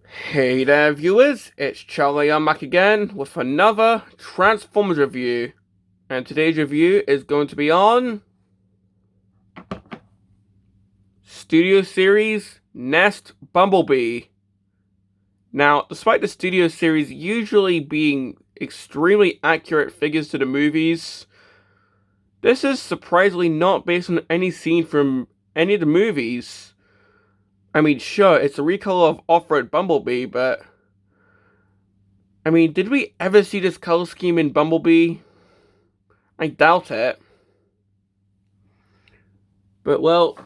Hey there, viewers, it's Charlie. I'm back again with another Transformers review. And today's review is going to be on Studio Series N.E.S.T Bumblebee. Now, despite the Studio Series usually being extremely accurate figures to the movies, this is surprisingly not based on any scene from any of the movies. I mean, sure, it's a recolor of Off-Road Bumblebee, but I mean, did we ever see this color scheme in Bumblebee? I doubt it. But, well,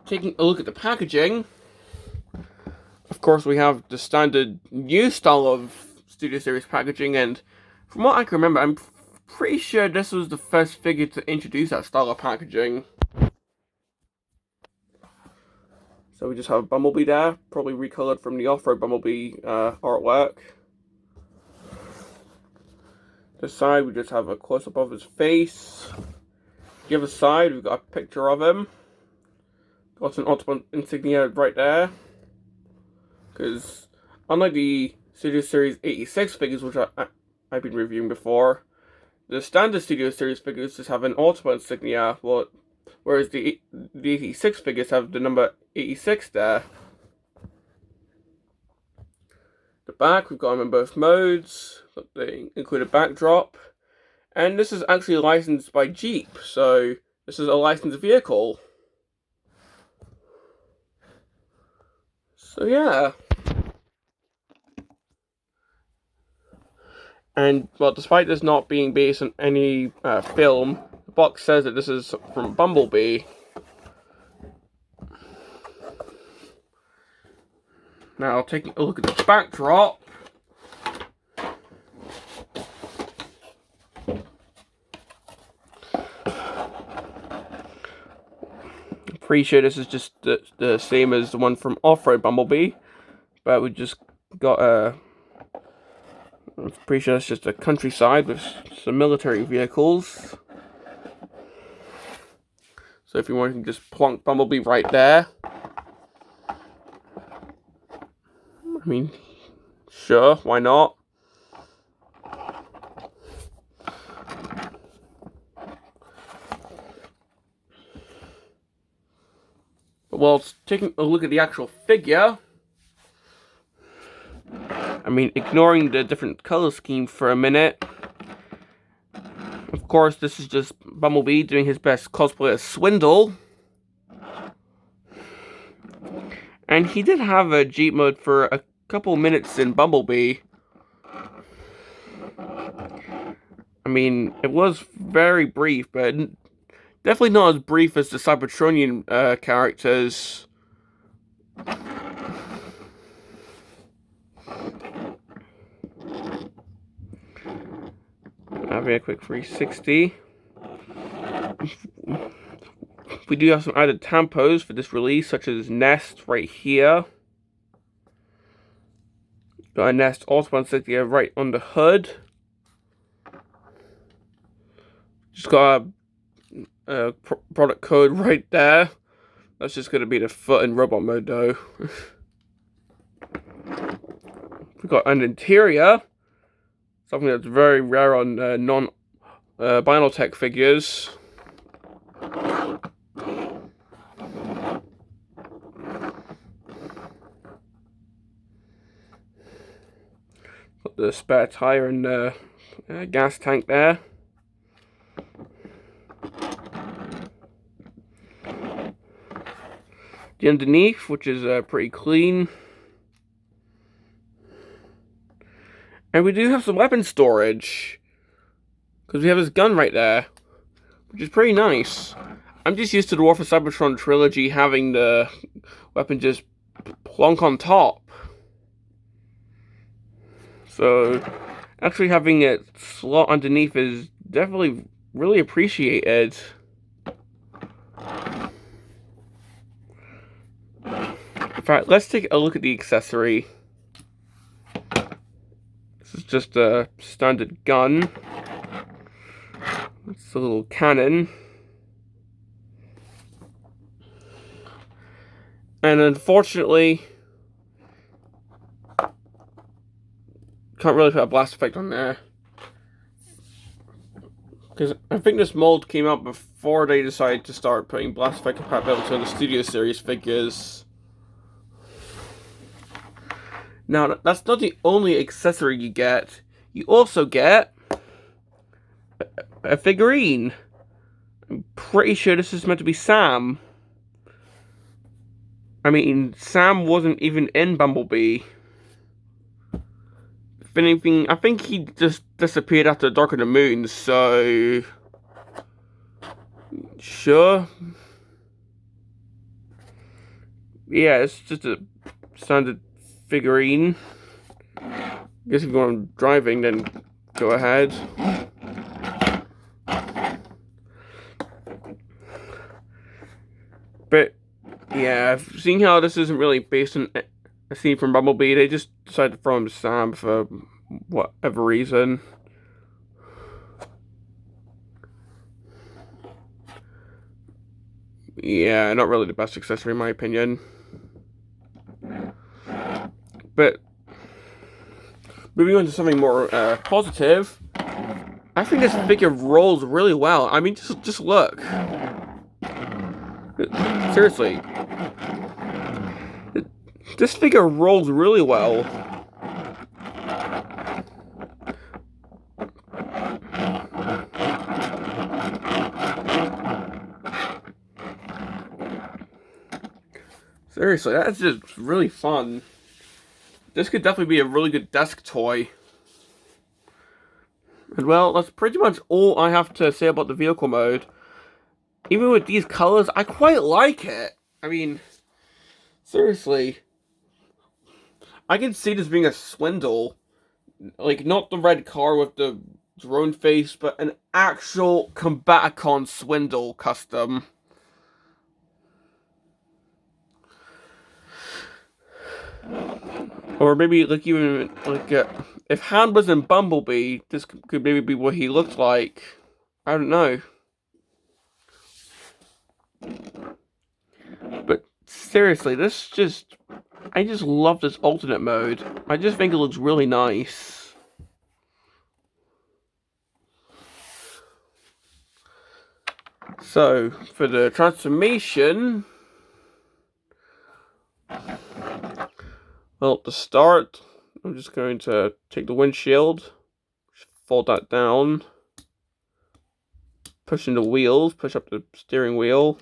taking a look at the packaging, of course, we have the standard new style of Studio Series packaging, and from what I can remember, I'm pretty sure this was the first figure to introduce that style of packaging. So we just have Bumblebee there, probably recolored from the Off-Road Bumblebee artwork. This side, we just have a close-up of his face. The other side, we've got a picture of him. Got an Autobahn insignia right there. Because unlike the Studio Series 86 figures, which I've been reviewing before, the standard Studio Series figures just have an Autobahn insignia, whereas the 86 figures have the number 86 there. The back, we've got them in both modes. They include a backdrop. And this is actually licensed by Jeep, so this is a licensed vehicle. So yeah. And, well, despite this not being based on any film, the box says that this is from Bumblebee. Now, taking a look at the backdrop. I'm pretty sure this is just the same as the one from Off-Road Bumblebee, but we just got I'm pretty sure it's just a countryside with some military vehicles. So if you want, you can just plonk Bumblebee right there. I mean, sure, why not? But while taking a look at the actual figure, I mean, ignoring the different color scheme for a minute, of course, this is just Bumblebee doing his best cosplay as Swindle. And he did have a Jeep mode for a couple minutes in Bumblebee. I mean, it was very brief, but definitely not as brief as the Cybertronian characters. Having a quick 360. We do have some added tampos for this release, such as N.E.S.T right here. Got a N.E.S.T Autobahn insignia right on the hood. Just got a product code right there. That's just going to be the foot in robot mode though. We've got an interior. Something that's very rare on non-Binaltech figures. Got the spare tire and gas tank there. The underneath, which is pretty clean. And we do have some weapon storage. Because we have his gun right there. Which is pretty nice. I'm just used to the War for Cybertron trilogy having the weapon just plonk on top. So, actually having it slot underneath is definitely really appreciated. In fact, let's take a look at the accessory. This is just a standard gun. It's a little cannon. And unfortunately, can't really put a blast effect on there. Because I think this mold came out before they decided to start putting blast effect compatibility on the Studio Series figures. Now, that's not the only accessory you get. You also get a figurine. I'm pretty sure this is meant to be Sam. I mean, Sam wasn't even in Bumblebee. If anything, I think he just disappeared after Dark of the Moon, so... Sure. Yeah, it's just a standard figurine. I guess if you want driving, then go ahead. But, yeah, seeing how this isn't really based on a scene from Bumblebee, they just decided to throw him to Sam for whatever reason. Yeah, not really the best accessory in my opinion. But moving on to something more positive, I think this figure rolls really well. I mean, just look. Seriously. This figure rolls really well. Seriously, that's just really fun. This could definitely be a really good desk toy. And well, that's pretty much all I have to say about the vehicle mode. Even with these colors, I quite like it. I mean, seriously. I can see this being a swindle. Like, not the red car with the drone face, but an actual Combaticon swindle custom. Or maybe, like, even, like, if Han was in Bumblebee, this could maybe be what he looked like. I don't know. But, seriously, I just love this alternate mode. I just think it looks really nice. So, for the transformation... Well, to start, I'm just going to take the windshield, fold that down, push in the wheels, push up the steering wheel,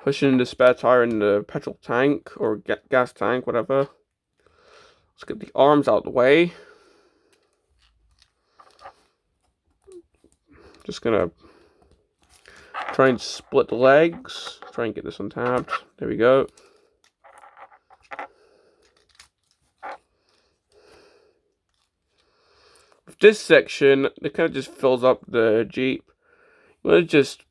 push in the spare tire in the petrol tank, or gas tank, whatever. Let's get the arms out of the way. Just gonna try and split the legs, try and get this untabbed. There we go. This section, it kind of just fills up the Jeep. Well, it just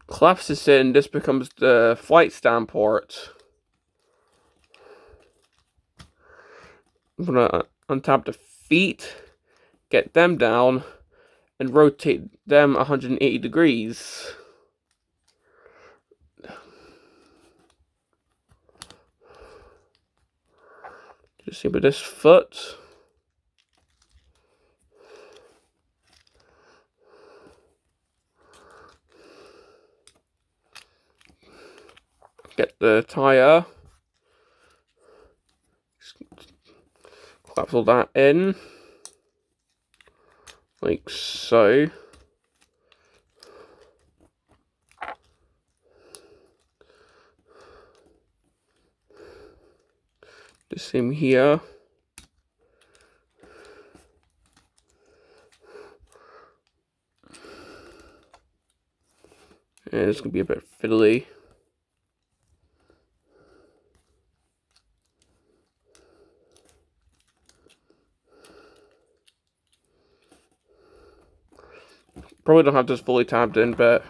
claps this in, this becomes the flight stand port. I'm gonna untap the feet, get them down, and rotate them 180 degrees. Just see with this foot. Get the tire. Clap all that in. Like so. The same here. And it's going to be a bit fiddly. Probably don't have this fully tabbed in, but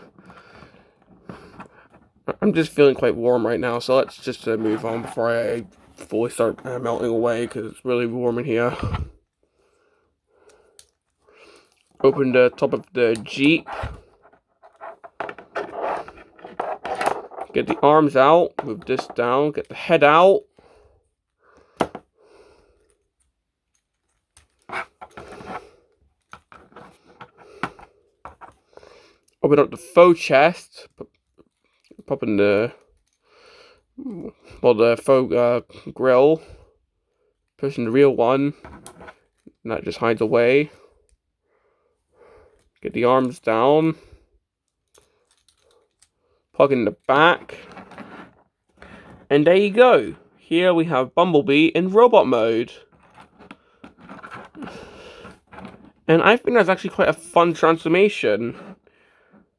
I'm just feeling quite warm right now, so let's just move on before I fully start melting away, because it's really warm in here. Open the top of the Jeep. Get the arms out, move this down, get the head out. Open up the faux chest. Pop in the faux grill. Pushing the real one. And that just hides away. Get the arms down. Plug in the back. And there you go. Here we have Bumblebee in robot mode. And I think that's actually quite a fun transformation.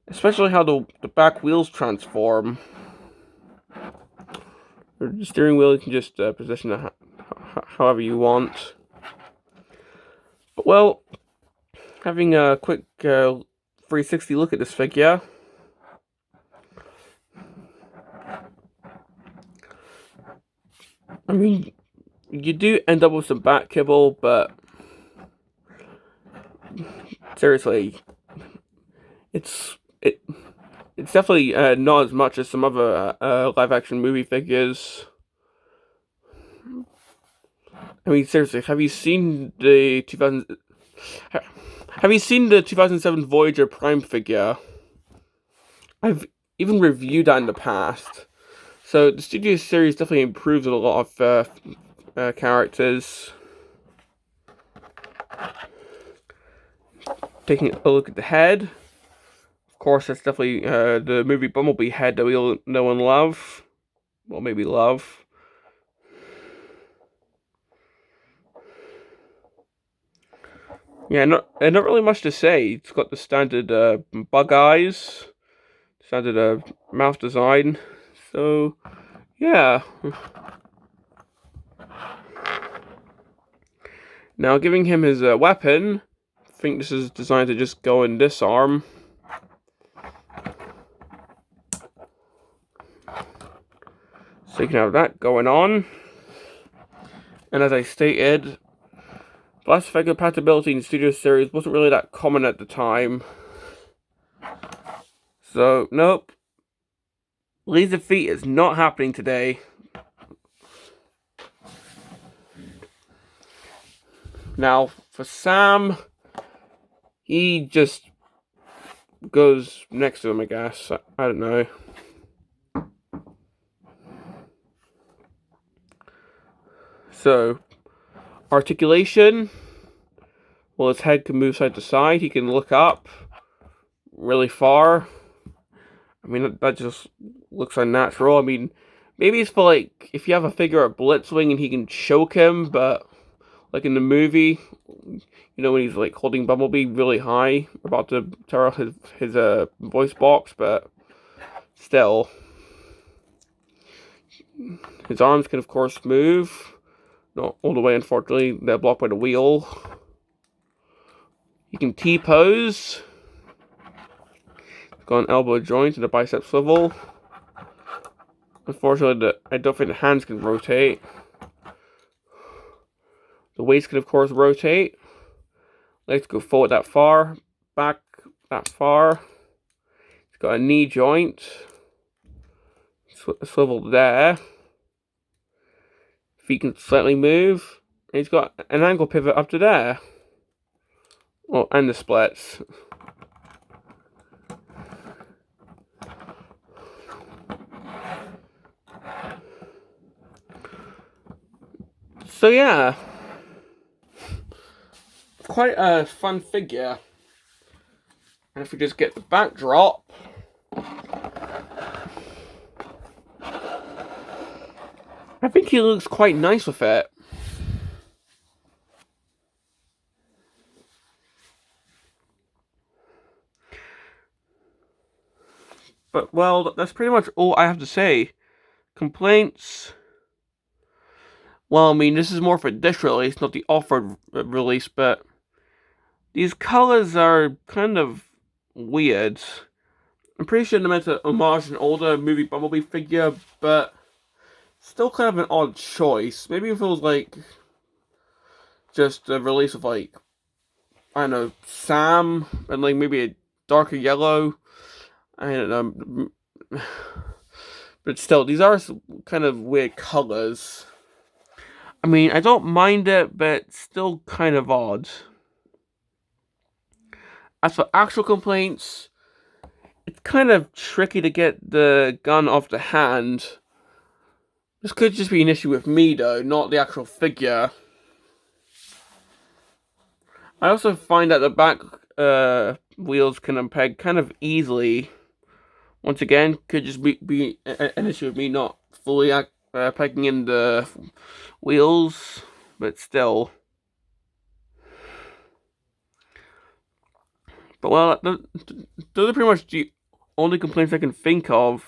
Especially how the back wheels transform. The steering wheel, you can just position it however you want. But, well, having a quick 360 look at this figure. I mean, you do end up with some back kibble, but seriously, it's definitely not as much as some other live-action movie figures. I mean, seriously, have you seen the 2007 Voyager Prime figure? I've even reviewed that in the past. So the Studio Series definitely improves a lot of characters. Taking a look at the head. Of course, that's definitely the movie Bumblebee head that we all know and love. Well, maybe love. Yeah, not really much to say. It's got the standard bug eyes, standard mouth design. So, yeah. Now, giving him his weapon, I think this is designed to just go in this arm. So you can have that going on. And as I stated, blast effect compatibility in Studio Series wasn't really that common at the time. So, nope. Laser Feet is not happening today. Now, for Sam, he just goes next to him, I guess. I don't know. So, articulation. Well, his head can move side to side. He can look up really far. I mean, that just looks unnatural. I mean, maybe it's for, like, if you have a figure at Blitzwing and he can choke him, but, like, in the movie, you know, when he's, like, holding Bumblebee really high, about to tear out his voice box, but still. His arms can, of course, move. Not all the way, unfortunately. They're blocked by the wheel. He can T-pose. He's got an elbow joint and a bicep swivel. Unfortunately, I don't think the hands can rotate. The waist can, of course, rotate. Legs go forward that far. Back that far. He's got a knee joint. Swivel there. Feet can slightly move. And he's got an angle pivot up to there. Well, and the splits. So yeah. Quite a fun figure. And if we just get the backdrop. I think he looks quite nice with it. But, well, that's pretty much all I have to say. Complaints? Well, I mean, this is more for this release, not the offered release, but these colors are kind of weird. I'm pretty sure they're meant to homage an older movie Bumblebee figure, but still kind of an odd choice. Maybe if it was, like, just a release of, like, I don't know, Sam, and, like, maybe a darker yellow. I don't know. But still, these are kind of weird colors. I mean, I don't mind it, but it's still kind of odd. As for actual complaints, it's kind of tricky to get the gun off the hand. This could just be an issue with me, though, not the actual figure. I also find that the back wheels can unpeg kind of easily. Once again, could just be an issue with me not fully pegging in the wheels, but still. But well, those are pretty much the only complaints I can think of.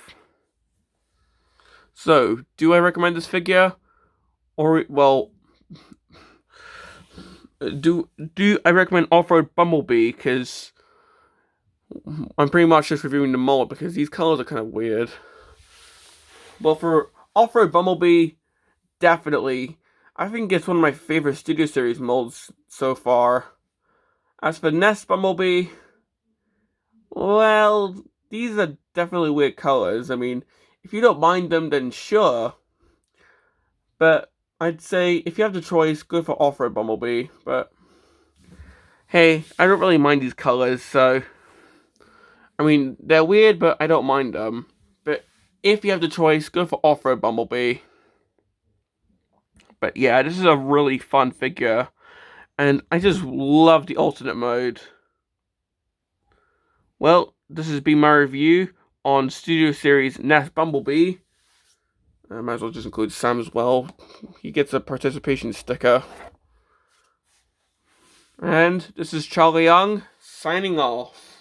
So, do I recommend this figure? Or, well, do I recommend Off-Road Bumblebee? Because I'm pretty much just reviewing the mold because these colors are kind of weird. Well, for Off-Road Bumblebee, definitely. I think it's one of my favorite Studio Series molds so far. As for N.E.S.T Bumblebee, well, these are definitely weird colors. I mean, if you don't mind them, then sure. But I'd say if you have the choice, go for Off-Road Bumblebee. But hey, I don't really mind these colors, so I mean, they're weird, but I don't mind them. But if you have the choice, go for Off-Road Bumblebee. But yeah, this is a really fun figure, and I just love the alternate mode. Well, this has been my review on Studio Series N.E.S.T Bumblebee. I might as well just include Sam as well. He gets a participation sticker. And this is Charlie Young, signing off.